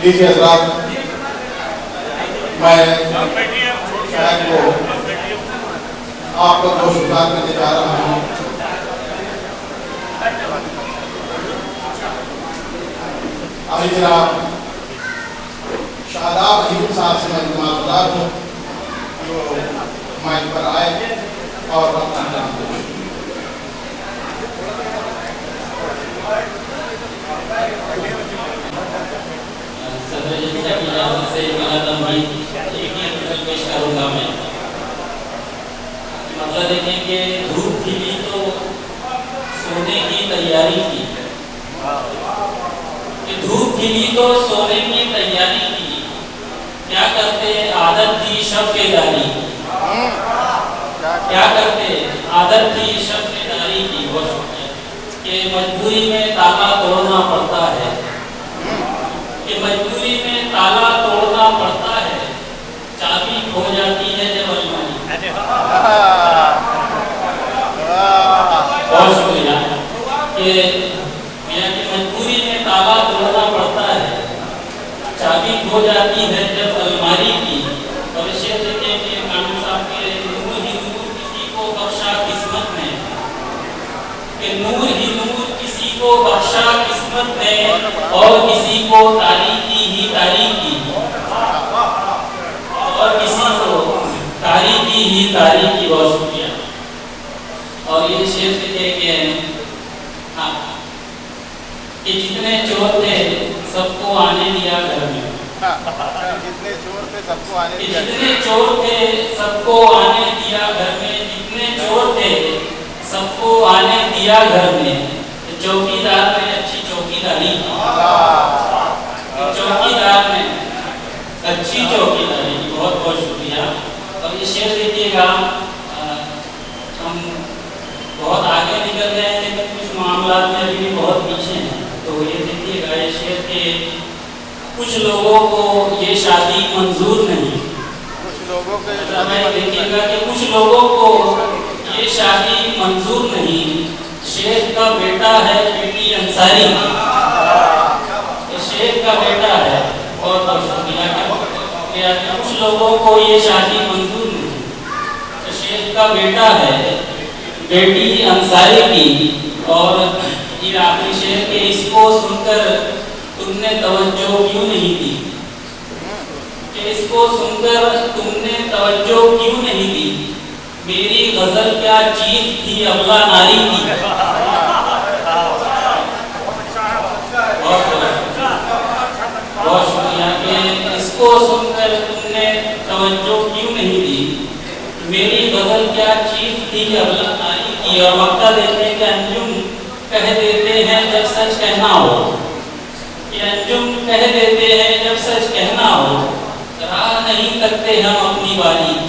لیجیے حضرات، میں شاید کو آپ کو دو شکار کرنے جا رہا ہوں۔ ابھی جناب شاداب حبیب صاحب سے میں معذرت ہوں جو مائک پر آئے اور اپنا نام دے۔ صدر جلسہ کی اجازت سے میرا تمہید ایک ہی عمل پیش کروں گا میں۔ مطلب دیکھیں کہ دھوپ کھلی تو سونے کی تیاری کی، کہ دھوپ کھلی تو سونے کی تیاری کی، کیا کرتے عادت تھی شب بیداری کی، کیا کرتے عادت تھی شب بیداری کی، وہ کہ مجبوری میں تالا توڑنا پڑتا ہے، کہ مجبوری میں تالا توڑنا پڑتا ہے، چابی کھو جاتی ہے جب الماری۔ بہت شکریہ کہ میاں کی مجبوری میں تالا توڑنا پڑتا ہے، چابی کھو جاتی ہے جب الماری کی۔ اور اس شعر دیکھیں کہ قانون صاحب کے نور ہی نور کسی کو بخشا قسمت نے، کہ نور ہی نور کسی کو بخشا قسمت نے، اور کسی کو تاریکی ہی تاریکی، اور کسی کو تاریکی ہی تاریکی۔ بہت شکریہ۔ اور یہ شعر دیکھیں کہ جتنے چور تھے سب کو آنے دیا گھر میں، جتنے چور تھے سب کو آنے دیا، جتنے چور تھے سب کو آنے دیا گھر میں، جتنے چور تھے سب کو آنے دیا گھر میں، چوکی دار نے اچھی چوکی داری کی، چوکی دار نے اچھی چوکی داری کی۔ بہت بہت شکریہ۔ اور یہ شعر دیکھیے گا، ہم بہت آگے نکل رہے ہیں لیکن کچھ معاملات میں ابھی بھی بہت پیچھے ہیں۔ تو یہ دیکھیے گا یہ شعر کہ کچھ لوگوں کو یہ شادی منظور نہیں، کچھ لوگوں کے دیکھیے گا کہ کچھ لوگوں کو یہ شادی منظور نہیں، شیخ کا بیٹا ہے بیٹی انصاری کی، شیخ کا بیٹا ہے۔ بہت بہت شکریہ کہ کچھ لوگوں کو یہ شادی منظور نہیں، شیخ کا بیٹا ہے بیٹی انصاری کی۔ اور یہ آخری شعر کہ اس کو سن کر تم نے توجہ کیوں نہیں دی، کہ اس کو سن کر تم نے توجہ کیوں نہیں دی، میری غزل کیا چیز تھی ابلہ ناری کی۔ بہت شکریہ کہ اس کو سن کر تم نے توجہ کیوں نہیں دی، میری غزل کیا چیز تھی ابلہ ناری کی۔ اور وقتہ دیتے کہ انجم کہہ دیتے ہیں جب سچ کہنا ہو، کہ انجم کہہ دیتے ہیں جب سچ کہنا ہو، راہ نہیں تکتے ہم اپنی باری کی۔